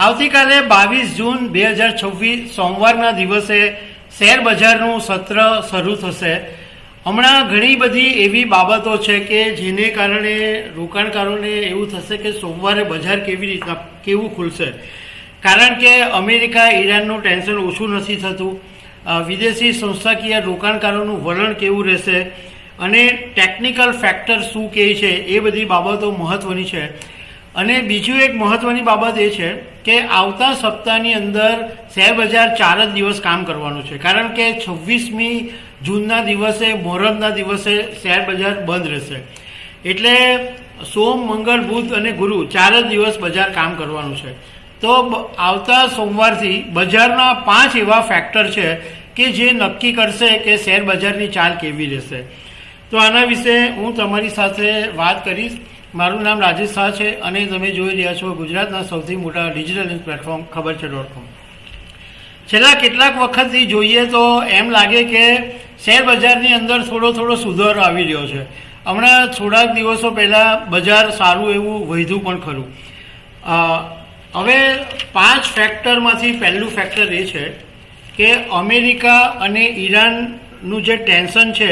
આવતીકાલે 22 જૂન 2026 સોમવારના દિવસે શેર બજારનું સત્ર શરૂ થશે। હમણાં ઘણી બધી એવી બાબતો છે કે જેને કારણે રોકાણકારોને એવું થશે કે સોમવારે બજાર કેવું ખુલશે, કારણ કે અમેરિકા ઈરાનનું ટેન્શન ઓછું નથી થતું, વિદેશી સંસ્થાકીય રોકાણકારોનું વલણ કેવું રહેશે અને ટેકનિકલ ફેક્ટર શું કહે છે એ બધી બાબતો મહત્વની છે। અને બીજું એક મહત્વની બાબત એ છે કે આવતા સપ્તાહની અંદર શેર બજાર 4 જ દિવસ કામ કરવાનું છે, કારણ કે 26મી જૂનના દિવસે મોહરમના દિવસે શેર બજાર બંધ રહેશે। એટલે સોમ, મંગળ, બુધ અને ગુરુ 4 જ દિવસ બજાર કામ કરવાનું છે। તો આવતા સોમવારથી બજારના 5 એવા ફેક્ટર છે કે જે નક્કી કરશે કે શેર બજારની ચાલ કેવી રહેશે। તો આના વિશે હું તમારી સાથે વાત કરીશ। મારું નામ રાજેશ શાહ છે અને તમે જોઈ રહ્યા છો ગુજરાતના સૌથી મોટા ડિજિટલ ન્યૂઝ પ્લેટફોર્મ ખબરછે.com। છેલ્લા કેટલાક વખતથી જોઈએ તો એમ લાગે કે શેર બજારની અંદર થોડો સુધારો આવી રહ્યો છે। હમણાં થોડાક દિવસો પહેલાં બજાર સારું એવું વધ્યું પણ ખરું। હવે 5 ફેક્ટરમાંથી પહેલું ફેક્ટર એ છે કે અમેરિકા અને ઈરાનનું જે ટેન્શન છે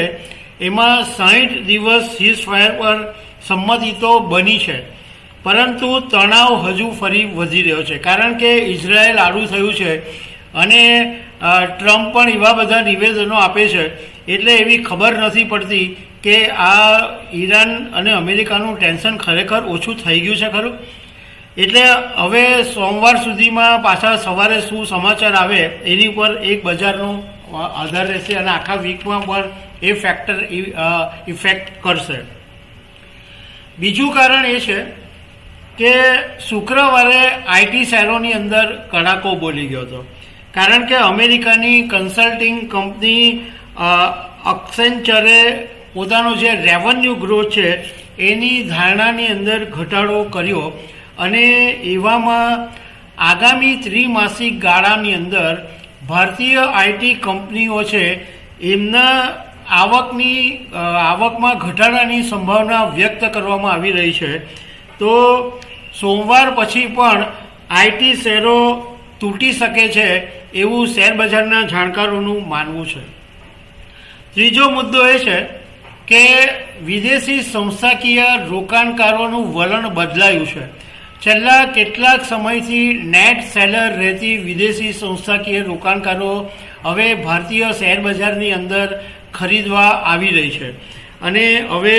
એમાં 60 દિવસ સીઝફાયર પર સંમતિ તો બની છે, પરંતુ તણાવ હજુ ફરી વધી રહ્યો છે, કારણ કે ઇઝરાયલ આડું થયું છે અને ટ્રમ્પ પણ એવા બધા નિવેદનો આપે છે, એટલે એવી ખબર નથી પડતી કે આ ઈરાન અને અમેરિકાનું ટેન્શન ખરેખર ઓછું થઈ ગયું છે ખરું। એટલે હવે સોમવાર સુધીમાં પાછા સવારે શું સમાચાર આવે એની ઉપર એક બજારનો આધાર રહેશે અને આખા વીકમાં પણ એ ફેક્ટર ઇફેક્ટ કરશે। બીજું કારણ એ છે કે શુક્રવારે આઈટી શેરોની અંદર કડાકો બોલી ગયો હતો, કારણ કે અમેરિકાની કન્સલ્ટિંગ કંપની એક્સેન્ચરે પોતાનો જે રેવન્યુ ગ્રોથ છે એની ધારણાની અંદર ઘટાડો કર્યો અને એવામાં આગામી ત્રિમાસિક ગાળાની અંદર ભારતીય આઈટી કંપનીઓ છે એમના આવકમાં ઘટાડાની સંભાવના વ્યક્ત કરવામાં આવી રહી છે। તો સોમવાર પછી પણ આઈટી શેરો તૂટી શકે છે એવું શેર બજારના જાણકારોનું માનવું છે। ત્રીજો મુદ્દો એ છે કે વિદેશી સંસ્થાકીય રોકાણકારોનું વલણ બદલાયું છે। છેલ્લા કેટલાક સમયથી નેટ સેલર રહેતી વિદેશી સંસ્થાકીય રોકાણકારો હવે ભારતીય શેર બજારની અંદર ખરીદવા આવી રહી છે અને હવે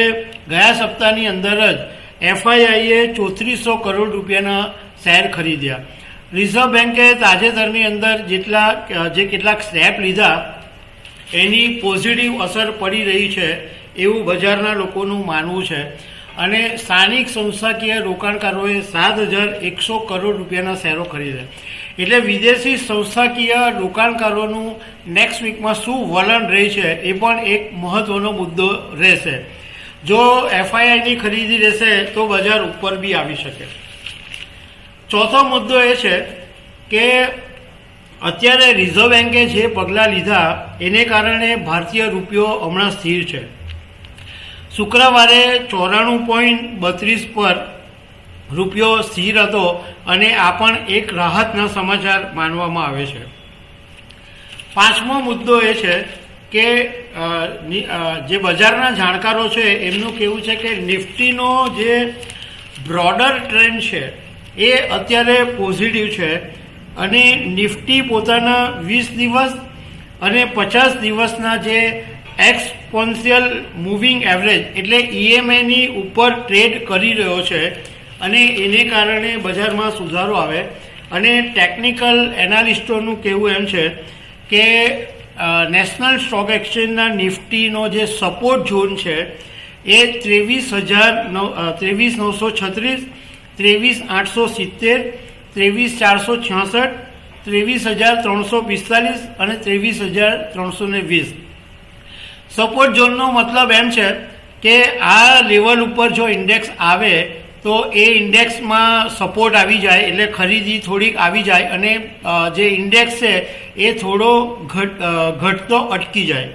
ગયા સપ્તાહની અંદર જ એફઆઈઆઈએ 3400 કરોડ રૂપિયાના શેર ખરીદ્યા। રિઝર્વ બેન્કે તાજેતરની અંદર કેટલાક સ્ટેપ લીધા એની પોઝિટિવ અસર પડી રહી છે એવું બજારના લોકોનું માનવું છે અને સ્થાનિક સંસ્થાકીય રોકાણકારોએ 7100 કરોડ રૂપિયાના શેરો ખરીદ્યા। એટલે વિદેશી સંસ્થાકીય રોકાણકારોનું નેક્સ્ટ વીકમાં શું વલણ રહે છે એ પણ એક મહત્વનો મુદ્દો રહેશે। જો એફઆઈઆઈની ખરીદી રહેશે તો બજાર ઉપર બી આવી શકે। ચોથો મુદ્દો એ છે કે અત્યારે રિઝર્વ બેન્કે જે પગલાં લીધા એને કારણે ભારતીય રૂપિયો હમણાં સ્થિર છે। શુક્રવારે 94.32 પર રૂપિયો સ્થિર હતો અને આ પણ એક રાહતના સમાચાર માનવામાં આવે છે। પાંચમો મુદ્દો એ છે કે જે બજારના જાણકારો છે એમનું કહેવું છે કે નિફ્ટીનો જે બ્રોડર ટ્રેન્ડ છે એ અત્યારે પોઝિટિવ છે અને નિફ્ટી પોતાના 20 દિવસ અને 50 દિવસના જે એક્સપોન્શિયલ મૂવિંગ એવરેજ એટલે EMAની ઉપર ટ્રેડ કરી રહ્યો છે અને એને કારણે બજારમાં સુધારો આવે। અને ટેકનિકલ એનાલિસ્ટોનું કહેવું એમ છે કે નેશનલ સ્ટોક એક્સચેન્જના નિફ્ટીનો જે સપોર્ટ ઝોન છે એ 23,936, 23,870, 23,466, 23,345 અને 23,320। સપોર્ટ ઝોનનો મતલબ એમ છે કે આ લેવલ ઉપર જો ઇન્ડેક્સ આવે તો એ ઇન્ડેક્સમાં સપોર્ટ આવી જાય એટલે ખરીદી થોડીક આવી જાય અને જે ઇન્ડેક્સ છે એ થોડો ઘટતો અટકી જાય।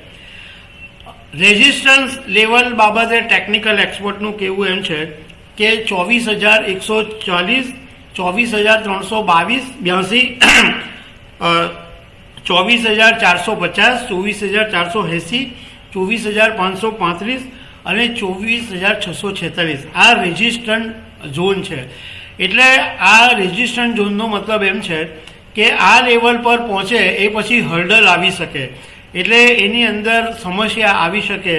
રેઝિસ્ટન્સ લેવલ બાબતે ટેકનિકલ એક્સપર્ટનું કહેવું એમ છે કે 24,140, 24,382 24,450 24,480 24,535 અને 24,646 આ રેઝિસ્ટન્ટ ઝોન છે. એટલે આ રેઝિસ્ટન્ટ ઝોનનો મતલબ એમ છે કે આ લેવલ પર પહોંચે એ પછી હર્ડલ આવી શકે, એટલે એની અંદર સમસ્યા આવી શકે.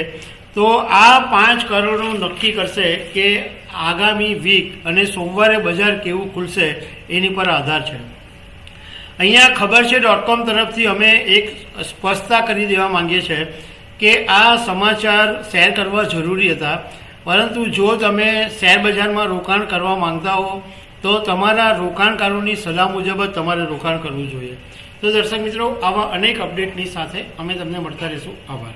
તો આ 5 કરોડો નક્કી કરશે કે આગામી વીક અને સોમવારે બજાર કેવું ખુલશે એની પર આધાર છે. અહીંયા ખબર છે .com તરફથી અમે એક સ્પષ્ટતા કરી દેવા માંગીએ છીએ કે આ સમાચાર શેર કરવા જરૂરી હતા, પરંતુ જો તમે શેર બજારમાં રોકાણ કરવા માંગતા હો તો તમારા રોકાણકારોની સલાહ મુજબ જ તમારે રોકાણ કરવું જોઈએ. તો દર્શક મિત્રો, આવા અનેક અપડેટની સાથે અમે તમને મળતા રહીશું. આભાર.